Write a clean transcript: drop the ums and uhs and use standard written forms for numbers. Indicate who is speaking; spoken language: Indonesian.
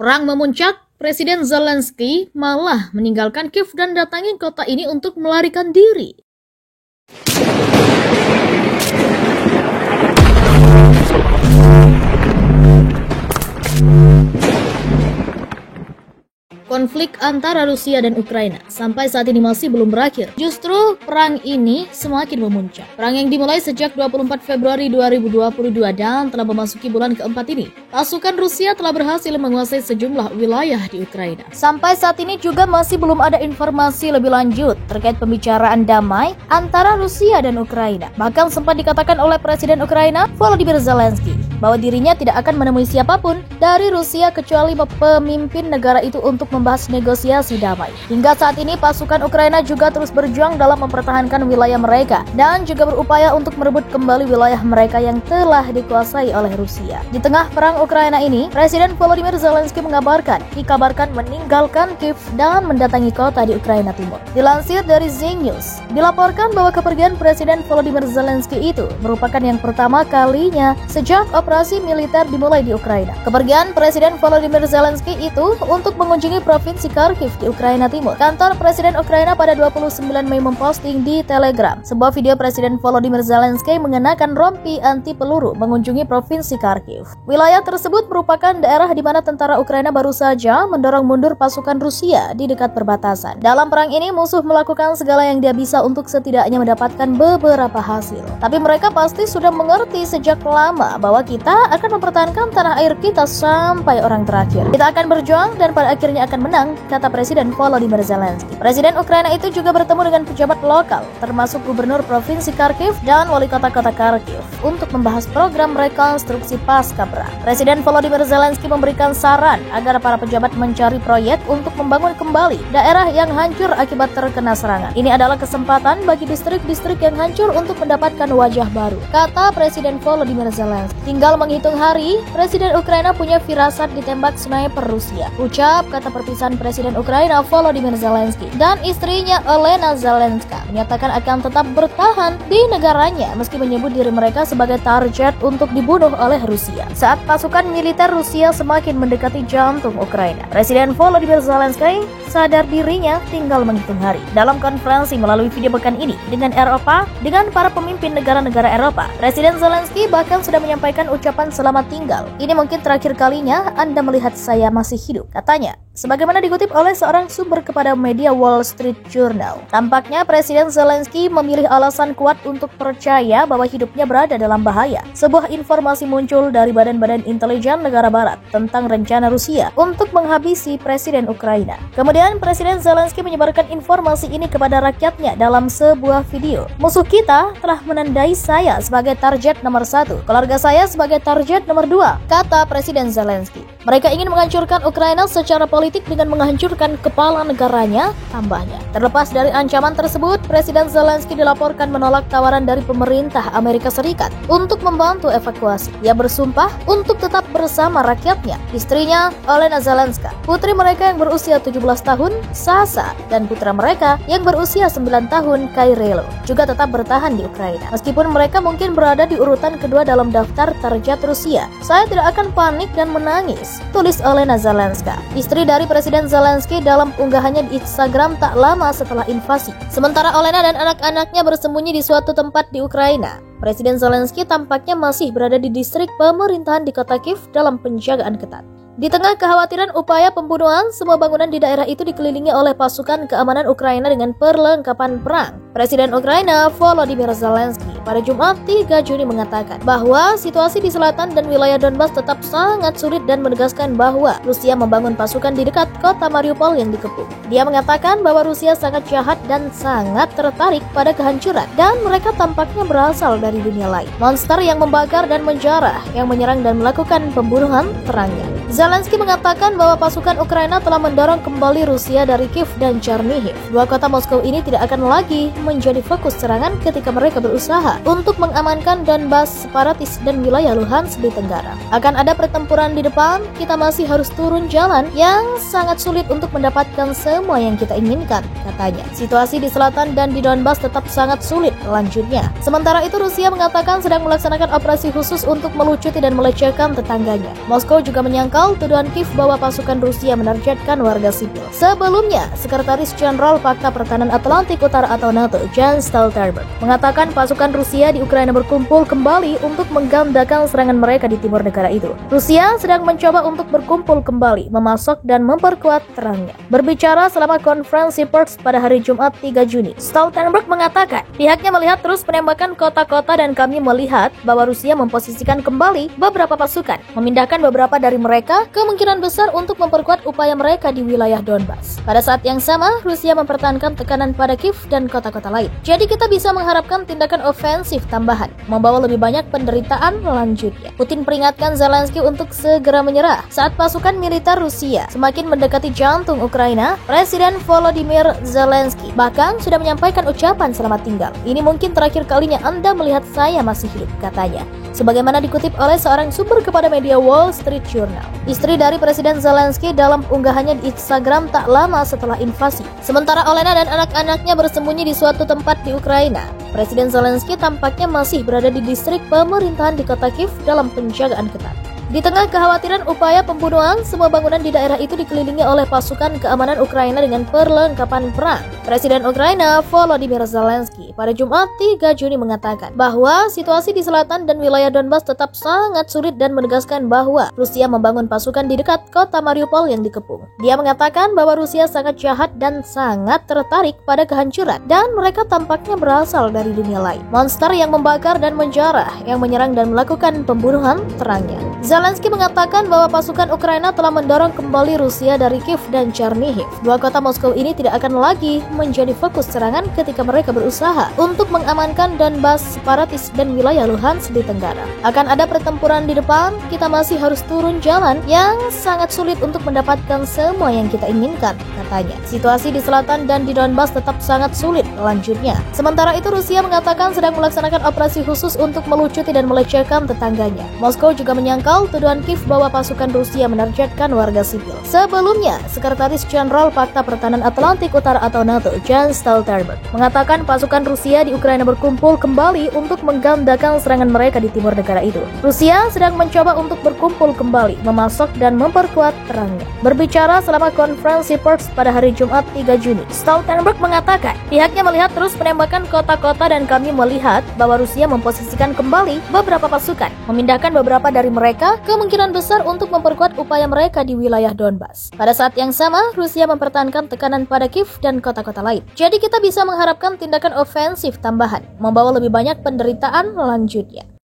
Speaker 1: Perang memuncak, Presiden Zelensky malah meninggalkan Kiev dan datangi kota ini untuk melarikan diri. Konflik antara Rusia dan Ukraina sampai saat ini masih belum berakhir. Justru perang ini semakin memuncak. Perang yang dimulai sejak 24 Februari 2022 dan telah memasuki bulan keempat ini. Pasukan Rusia telah berhasil menguasai sejumlah wilayah di Ukraina. Sampai saat ini juga masih belum ada informasi lebih lanjut terkait pembicaraan damai antara Rusia dan Ukraina. Bahkan sempat dikatakan oleh Presiden Ukraina Volodymyr Zelensky bahwa dirinya tidak akan menemui siapapun dari Rusia kecuali pemimpin negara itu untuk membahas negosiasi damai. Hingga saat ini pasukan Ukraina juga terus berjuang dalam mempertahankan wilayah mereka dan juga berupaya untuk merebut kembali wilayah mereka yang telah dikuasai oleh Rusia. Di tengah perang Ukraina ini, Presiden Volodymyr Zelensky dikabarkan meninggalkan Kiev dan mendatangi kota di Ukraina Timur. Dilansir dari Zing News, dilaporkan bahwa kepergian Presiden Volodymyr Zelensky itu merupakan yang pertama kalinya sejak operasi militer dimulai di Ukraina. Kepergian Presiden Volodymyr Zelensky itu untuk mengunjungi Provinsi Kharkiv di Ukraina Timur. Kantor Presiden Ukraina pada 29 Mei memposting di Telegram sebuah video Presiden Volodymyr Zelensky mengenakan rompi anti peluru mengunjungi Provinsi Kharkiv. Wilayah tersebut merupakan daerah di mana tentara Ukraina baru saja mendorong mundur pasukan Rusia di dekat perbatasan. Dalam perang ini musuh melakukan segala yang dia bisa untuk setidaknya mendapatkan beberapa hasil. Tapi mereka pasti sudah mengerti sejak lama bahwa kita akan mempertahankan tanah air kita sampai orang terakhir. Kita akan berjuang dan pada akhirnya akan menang, kata Presiden Volodymyr Zelensky. Presiden Ukraina itu juga bertemu dengan pejabat lokal, termasuk Gubernur Provinsi Kharkiv dan Wali Kota Kharkiv, untuk membahas program rekonstruksi pasca perang. Presiden Volodymyr Zelensky memberikan saran agar para pejabat mencari proyek untuk membangun kembali daerah yang hancur akibat terkena serangan. Ini adalah kesempatan bagi distrik-distrik yang hancur untuk mendapatkan wajah baru, kata Presiden Volodymyr Zelensky. Tinggal menghitung hari, Presiden Ukraina punya firasat ditembak sniper Rusia, ucap kata perpisahan Presiden Ukraina Volodymyr Zelensky dan istrinya Olena Zelenska menyatakan akan tetap bertahan di negaranya meski menyebut diri mereka sebagai target untuk dibunuh oleh Rusia. Saat pasukan militer Rusia semakin mendekati jantung Ukraina, Presiden Volodymyr Zelensky sadar dirinya tinggal menghitung hari. Dalam konferensi melalui video pekan ini dengan para pemimpin negara-negara Eropa, Presiden Zelensky bahkan sudah menyampaikan ucapan selamat tinggal. Ini mungkin terakhir kalinya Anda melihat saya masih hidup, katanya. Sebagaimana dikutip oleh seorang sumber kepada media Wall Street Journal, tampaknya Presiden Zelensky memilih alasan kuat untuk percaya bahwa hidupnya berada dalam bahaya. Sebuah informasi muncul dari badan-badan intelijen negara barat tentang rencana Rusia untuk menghabisi Presiden Ukraina. Kemudian Presiden Zelensky menyebarkan informasi ini kepada rakyatnya dalam sebuah video. Musuh kita telah menandai saya sebagai target nomor 1, keluarga saya sebagai target nomor 2, kata Presiden Zelensky. Mereka ingin menghancurkan Ukraina secara politik dengan menghancurkan kepala negaranya, tambahnya. Terlepas dari ancaman tersebut, Presiden Zelensky dilaporkan menolak tawaran dari pemerintah Amerika Serikat untuk membantu evakuasi. Ia bersumpah untuk tetap bersama rakyatnya. Istrinya, Olena Zelenska, putri mereka yang berusia 17 tahun, Sasa, dan putra mereka yang berusia 9 tahun, Kairelo, juga tetap bertahan di Ukraina. Meskipun mereka mungkin berada di urutan kedua dalam daftar target Rusia, saya tidak akan panik dan menangis, tulis Olena Zelenska, istri dari Presiden Zelensky dalam unggahannya di Instagram tak lama setelah invasi. Sementara Olena dan anak-anaknya bersembunyi di suatu tempat di Ukraina, Presiden Zelensky tampaknya masih berada di distrik pemerintahan di kota Kiev dalam penjagaan ketat. Di tengah kekhawatiran upaya pembunuhan, semua bangunan di daerah itu dikelilingi oleh pasukan keamanan Ukraina dengan perlengkapan perang. Presiden Ukraina Volodymyr Zelensky pada Jumat 3 Juni mengatakan bahwa situasi di selatan dan wilayah Donbas tetap sangat sulit dan menegaskan bahwa Rusia membangun pasukan di dekat kota Mariupol yang dikepung. Dia mengatakan bahwa Rusia sangat jahat dan sangat tertarik pada kehancuran dan mereka tampaknya berasal dari dunia lain. Monster yang membakar dan menjarah, yang menyerang dan melakukan pembunuhan terangnya. Zelensky mengatakan bahwa pasukan Ukraina telah mendorong kembali Rusia dari Kiev dan Chernihiv. Dua kota Moskow ini tidak akan lagi menjadi fokus serangan ketika mereka berusaha untuk mengamankan Donbas, separatis, dan wilayah Luhansk di Tenggara. Akan ada pertempuran di depan, kita masih harus turun jalan yang sangat sulit untuk mendapatkan semua yang kita inginkan, katanya. Situasi di selatan dan di Donbas tetap sangat sulit, lanjutnya. Sementara itu Rusia mengatakan sedang melaksanakan operasi khusus untuk melucuti dan melecehkan tetangganya. Moskow juga menyangkal menyangkal tuduhan Kiev bahwa pasukan Rusia menargetkan warga sipil. Sebelumnya, Sekretaris Jenderal Pakta Pertahanan Atlantik Utara atau NATO, Jens Stoltenberg, mengatakan pasukan Rusia di Ukraina berkumpul kembali untuk menggandakan serangan mereka di timur negara itu. Rusia sedang mencoba untuk berkumpul kembali, memasok dan memperkuat terangnya. Berbicara selama konferensi pers pada hari Jumat 3 Juni, Stoltenberg mengatakan pihaknya melihat terus penembakan kota-kota dan kami melihat bahwa Rusia memposisikan kembali beberapa pasukan, memindahkan beberapa dari mereka kemungkinan besar untuk memperkuat upaya mereka di wilayah Donbas. Pada saat yang sama, Rusia mempertahankan tekanan pada Kiev dan kota-kota lain. Jadi kita bisa mengharapkan tindakan ofensif tambahan, membawa lebih banyak penderitaan lanjutnya. Putin peringatkan Zelensky untuk segera menyerah saat pasukan militer Rusia semakin mendekati jantung Ukraina. Presiden Volodymyr Zelensky bahkan sudah menyampaikan ucapan selamat tinggal. Ini mungkin terakhir kalinya Anda melihat saya masih hidup, katanya. Sebagaimana dikutip oleh seorang sumber kepada media Wall Street Journal. Istri dari Presiden Zelensky dalam unggahannya di Instagram tak lama setelah invasi. Sementara Olena dan anak-anaknya bersembunyi di suatu tempat di Ukraina, Presiden Zelensky tampaknya masih berada di distrik pemerintahan di kota Kiev dalam penjagaan ketat. Di tengah kekhawatiran upaya pembunuhan, semua bangunan di daerah itu dikelilingi oleh pasukan keamanan Ukraina dengan perlengkapan perang. Presiden Ukraina Volodymyr Zelensky pada Jumat 3 Juni mengatakan bahwa situasi di selatan dan wilayah Donbas tetap sangat sulit dan menegaskan bahwa Rusia membangun pasukan di dekat kota Mariupol yang dikepung. Dia mengatakan bahwa Rusia sangat jahat dan sangat tertarik pada kehancuran dan mereka tampaknya berasal dari dunia lain. Monster yang membakar dan menjarah, yang menyerang dan melakukan pembunuhan, terangnya. Zelensky mengatakan bahwa pasukan Ukraina telah mendorong kembali Rusia dari Kiev dan Chernihiv. Dua kota Moskow ini tidak akan lagi menjadi fokus serangan ketika mereka berusaha untuk mengamankan Donbas separatis dan wilayah Luhansk di Tenggara. Akan ada pertempuran di depan, kita masih harus turun jalan yang sangat sulit untuk mendapatkan semua yang kita inginkan, katanya. Situasi di selatan dan di Donbas tetap sangat sulit, lanjutnya. Sementara itu Rusia mengatakan sedang melaksanakan operasi khusus untuk melucuti dan melecehkan tetangganya. Moskow juga menyangkal tuduhan Kiev bahwa pasukan Rusia menargetkan warga sipil. Sebelumnya, Sekretaris Jenderal Pakta Pertahanan Atlantik Utara atau NATO, Jens Stoltenberg, mengatakan pasukan Rusia di Ukraina berkumpul kembali untuk menggandakan serangan mereka di timur negara itu. Rusia sedang mencoba untuk berkumpul kembali, memasok dan memperkuat terangnya. Berbicara selama konferensi pers pada hari Jumat 3 Juni, Stoltenberg mengatakan pihaknya melihat terus penembakan kota-kota dan kami melihat bahwa Rusia memposisikan kembali beberapa pasukan, memindahkan beberapa dari mereka kemungkinan besar untuk memperkuat upaya mereka di wilayah Donbas. Pada saat yang sama, Rusia mempertahankan tekanan pada Kiev dan kota-kota lain. Jadi kita bisa mengharapkan tindakan ofensif tambahan, membawa lebih banyak penderitaan lanjutnya.